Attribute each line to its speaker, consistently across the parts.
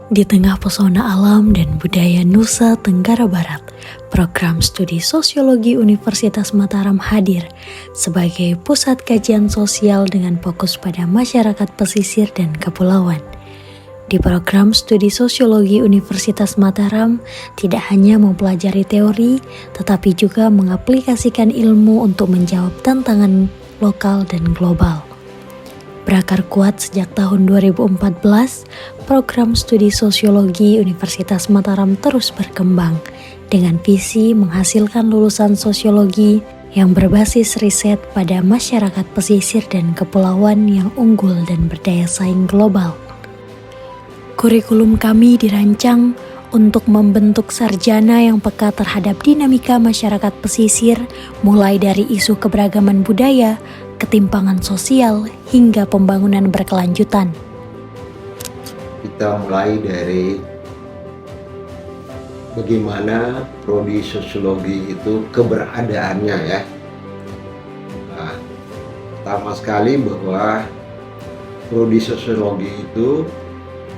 Speaker 1: Di tengah pesona alam dan budaya Nusa Tenggara Barat, program studi sosiologi Universitas Mataram hadir sebagai pusat kajian sosial dengan fokus pada masyarakat pesisir dan kepulauan. Di program studi sosiologi Universitas Mataram tidak hanya mempelajari teori, tetapi juga mengaplikasikan ilmu untuk menjawab tantangan lokal dan global. Berakar kuat sejak tahun 2014, program studi sosiologi Universitas Mataram terus berkembang dengan visi menghasilkan lulusan sosiologi yang berbasis riset pada masyarakat pesisir dan kepulauan yang unggul dan berdaya saing global. Kurikulum kami dirancang untuk membentuk sarjana yang peka terhadap dinamika masyarakat pesisir, mulai dari isu keberagaman budaya, ketimpangan sosial, hingga pembangunan berkelanjutan.
Speaker 2: Kita mulai dari bagaimana prodi sosiologi itu keberadaannya ya. Nah, pertama sekali bahwa prodi sosiologi itu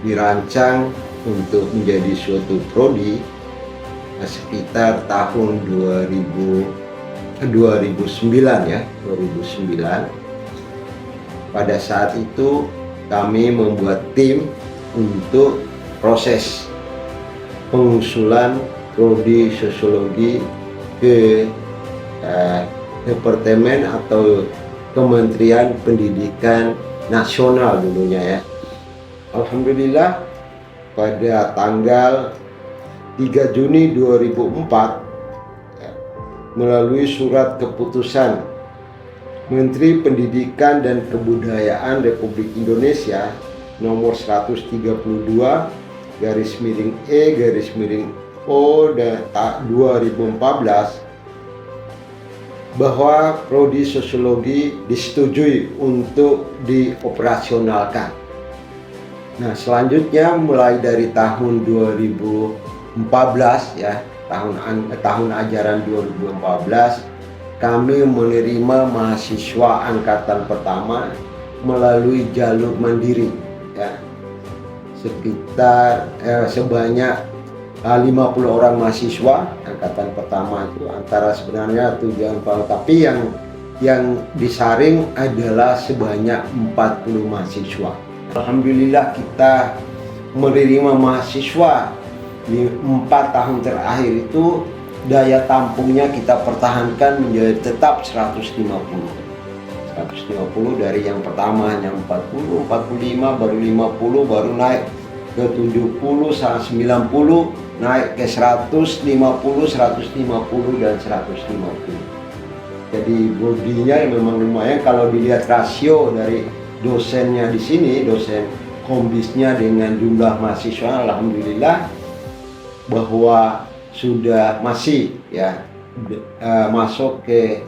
Speaker 2: dirancang untuk menjadi suatu prodi sekitar tahun 2009 ya, 2009. Pada saat itu kami membuat tim untuk proses pengusulan prodi sosiologi ke Departemen atau Kementerian Pendidikan Nasional dulunya ya. Alhamdulillah pada tanggal 3 Juni 2004 melalui surat keputusan Menteri Pendidikan dan Kebudayaan Republik Indonesia nomor 132/E/O dan 2014 bahwa prodi sosiologi disetujui untuk dioperasionalkan. Nah, selanjutnya mulai dari tahun 2014 ya, tahun ajaran 2014 kami menerima mahasiswa angkatan pertama melalui jalur mandiri ya. Sekitar sebanyak 50 orang mahasiswa angkatan pertama itu, antara sebenarnya tujuan tapi yang disaring adalah sebanyak 40 mahasiswa. Alhamdulillah kita menerima mahasiswa di 4 tahun terakhir itu, daya tampungnya kita pertahankan menjadi tetap 150 dari yang pertama hanya 40, 45, baru 50, baru naik ke 70, 90, naik ke 150, 150 dan 150. Jadi bodinya memang lumayan kalau dilihat rasio dari dosennya di sini, dosen kombisnya dengan jumlah mahasiswa, alhamdulillah bahwa sudah masih ya masuk ke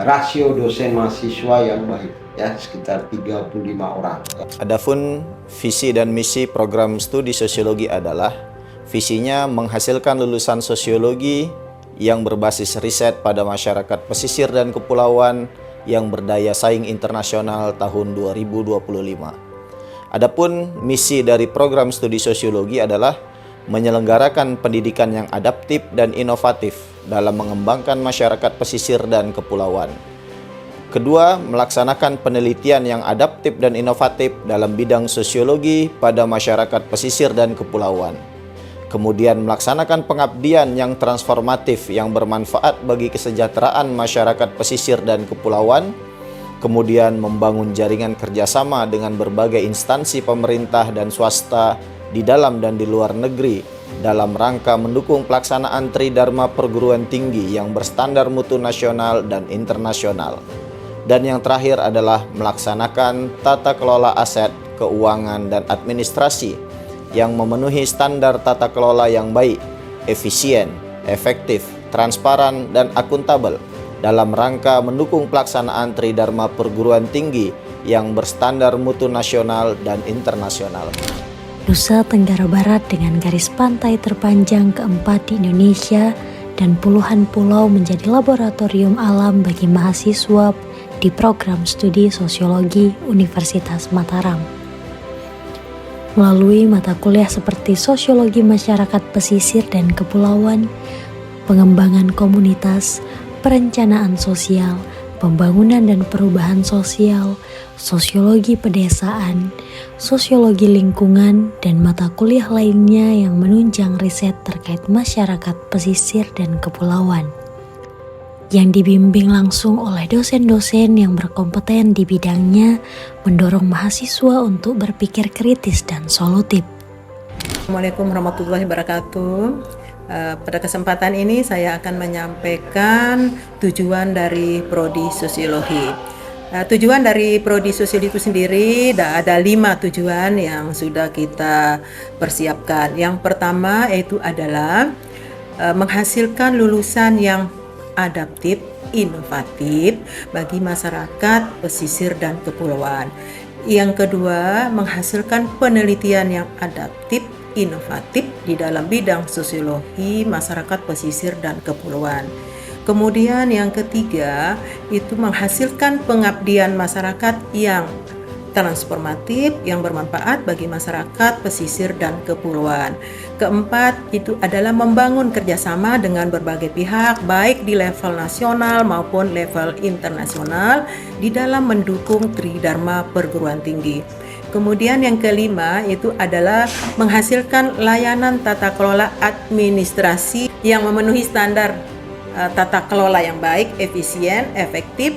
Speaker 2: rasio dosen mahasiswa yang baik ya, sekitar 35 orang.
Speaker 3: Adapun visi dan misi program studi sosiologi adalah visinya menghasilkan lulusan sosiologi yang berbasis riset pada masyarakat pesisir dan kepulauan yang berdaya saing internasional tahun 2025. Adapun misi dari program studi sosiologi adalah menyelenggarakan pendidikan yang adaptif dan inovatif dalam mengembangkan masyarakat pesisir dan kepulauan. Kedua, melaksanakan penelitian yang adaptif dan inovatif dalam bidang sosiologi pada masyarakat pesisir dan kepulauan. Kemudian melaksanakan pengabdian yang transformatif yang bermanfaat bagi kesejahteraan masyarakat pesisir dan kepulauan. Kemudian membangun jaringan kerjasama dengan berbagai instansi pemerintah dan swasta di dalam dan di luar negeri dalam rangka mendukung pelaksanaan Tridharma perguruan tinggi yang berstandar mutu nasional dan internasional. Dan yang terakhir adalah melaksanakan tata kelola aset, keuangan, dan administrasi yang memenuhi standar tata kelola yang baik, efisien, efektif, transparan, dan akuntabel dalam rangka mendukung pelaksanaan Tridharma perguruan tinggi yang berstandar mutu nasional dan internasional.
Speaker 1: Nusa Tenggara Barat dengan garis pantai terpanjang keempat di Indonesia dan puluhan pulau menjadi laboratorium alam bagi mahasiswa di program studi sosiologi Universitas Mataram. melalui mata kuliah seperti Sosiologi Masyarakat Pesisir dan Kepulauan, Pengembangan Komunitas, Perencanaan Sosial, Pembangunan dan Perubahan Sosial, Sosiologi Pedesaan, Sosiologi Lingkungan, dan mata kuliah lainnya yang menunjang riset terkait masyarakat pesisir dan kepulauan, yang dibimbing langsung oleh dosen-dosen yang berkompeten di bidangnya, mendorong mahasiswa untuk berpikir kritis dan solutif.
Speaker 4: Assalamualaikum warahmatullahi wabarakatuh. Pada kesempatan ini saya akan menyampaikan tujuan dari Prodi Sosiologi. Tujuan dari Prodi Sosiologi itu sendiri ada 5 tujuan yang sudah kita persiapkan. Yang pertama yaitu adalah menghasilkan lulusan yang adaptif, inovatif bagi masyarakat pesisir dan kepulauan. Yang kedua, menghasilkan penelitian yang adaptif, inovatif di dalam bidang sosiologi masyarakat pesisir dan kepulauan. Kemudian yang ketiga, itu menghasilkan pengabdian masyarakat yang transformatif, yang bermanfaat bagi masyarakat pesisir dan kepulauan. Keempat, itu adalah membangun kerjasama dengan berbagai pihak, baik di level nasional maupun level internasional, di dalam mendukung Tridharma perguruan tinggi. Kemudian yang kelima itu adalah menghasilkan layanan tata kelola administrasi yang memenuhi standar tata kelola yang baik, efisien, efektif,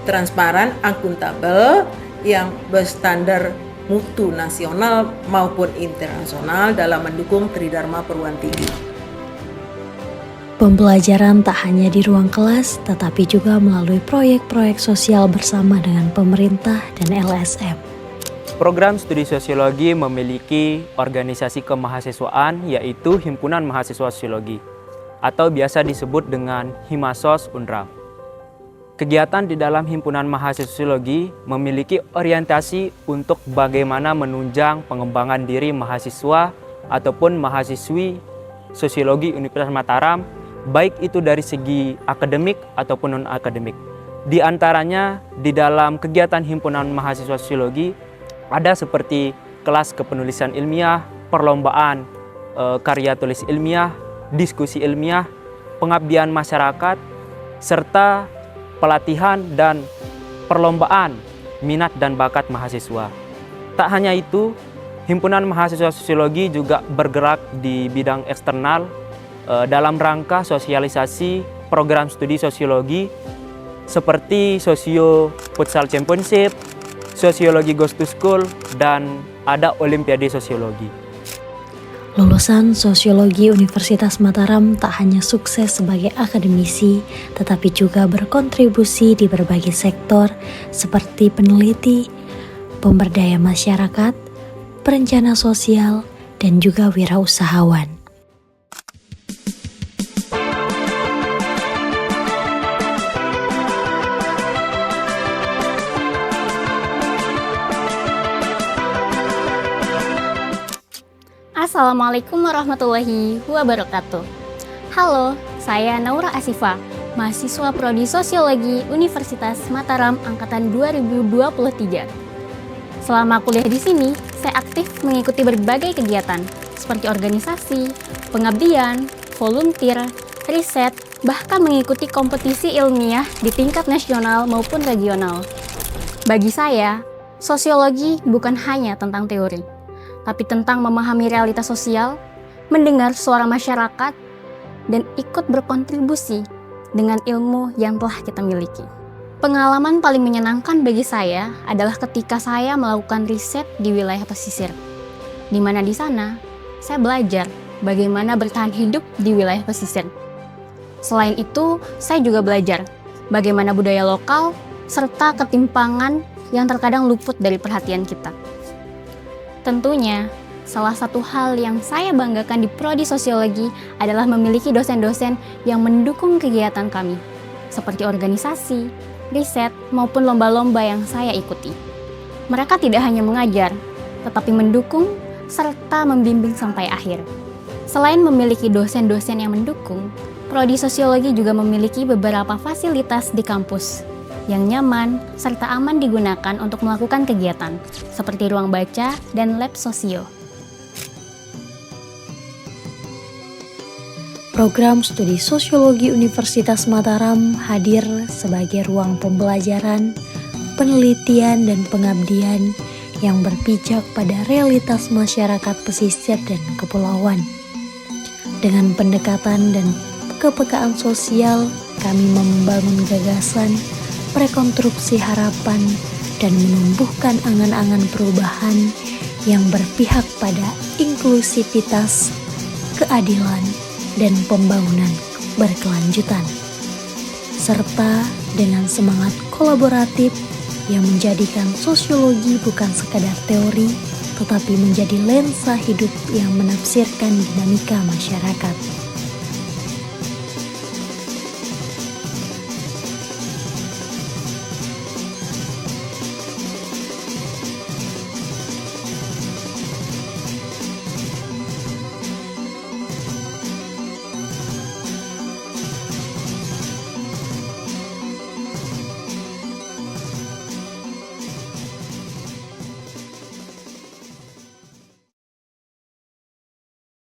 Speaker 4: transparan, akuntabel, yang berstandar mutu nasional maupun internasional dalam mendukung Tridharma perguruan tinggi.
Speaker 1: Pembelajaran tak hanya di ruang kelas, tetapi juga melalui proyek-proyek sosial bersama dengan pemerintah dan LSM.
Speaker 5: Program studi sosiologi memiliki organisasi kemahasiswaan, yaitu Himpunan Mahasiswa Sosiologi atau biasa disebut dengan Himasos Unra. Kegiatan di dalam Himpunan Mahasiswa Sosiologi memiliki orientasi untuk bagaimana menunjang pengembangan diri mahasiswa ataupun mahasiswi sosiologi Universitas Mataram, baik itu dari segi akademik ataupun non-akademik. Di antaranya di dalam kegiatan Himpunan Mahasiswa Sosiologi ada seperti kelas kepenulisan ilmiah, perlombaan karya tulis ilmiah, diskusi ilmiah, pengabdian masyarakat, serta pelatihan dan perlombaan minat dan bakat mahasiswa. Tak hanya itu, Himpunan Mahasiswa Sosiologi juga bergerak di bidang eksternal dalam rangka sosialisasi program studi sosiologi seperti Sosio Futsal Championship, Sosiologi Goes to School, dan ada Olimpiade Sosiologi.
Speaker 1: Lulusan Sosiologi Universitas Mataram tak hanya sukses sebagai akademisi, tetapi juga berkontribusi di berbagai sektor seperti peneliti, pemberdaya masyarakat, perencana sosial, dan juga wirausahawan.
Speaker 6: Assalamualaikum warahmatullahi wabarakatuh. Halo, saya Naura Asifa, mahasiswa Prodi Sosiologi Universitas Mataram angkatan 2023. Selama kuliah di sini, saya aktif mengikuti berbagai kegiatan seperti organisasi, pengabdian, volunteer, riset, bahkan mengikuti kompetisi ilmiah di tingkat nasional maupun regional. Bagi saya, sosiologi bukan hanya tentang teori, tapi tentang memahami realitas sosial, mendengar suara masyarakat, dan ikut berkontribusi dengan ilmu yang telah kita miliki. Pengalaman paling menyenangkan bagi saya adalah ketika saya melakukan riset di wilayah pesisir, di mana di sana saya belajar bagaimana bertahan hidup di wilayah pesisir. Selain itu, saya juga belajar bagaimana budaya lokal serta ketimpangan yang terkadang luput dari perhatian kita. Tentunya, salah satu hal yang saya banggakan di Prodi Sosiologi adalah memiliki dosen-dosen yang mendukung kegiatan kami, seperti organisasi, riset, maupun lomba-lomba yang saya ikuti. Mereka tidak hanya mengajar, tetapi mendukung serta membimbing sampai akhir. Selain memiliki dosen-dosen yang mendukung, Prodi Sosiologi juga memiliki beberapa fasilitas di kampus yang nyaman serta aman digunakan untuk melakukan kegiatan, seperti ruang baca dan lab sosio.
Speaker 1: Program Studi Sosiologi Universitas Mataram hadir sebagai ruang pembelajaran, penelitian, dan pengabdian yang berpijak pada realitas masyarakat pesisir dan kepulauan. Dengan pendekatan dan kepekaan sosial, kami membangun gagasan, rekonstruksi harapan, dan menumbuhkan angan-angan perubahan yang berpihak pada inklusivitas, keadilan, dan pembangunan berkelanjutan, serta dengan semangat kolaboratif yang menjadikan sosiologi bukan sekadar teori, tetapi menjadi lensa hidup yang menafsirkan dinamika masyarakat.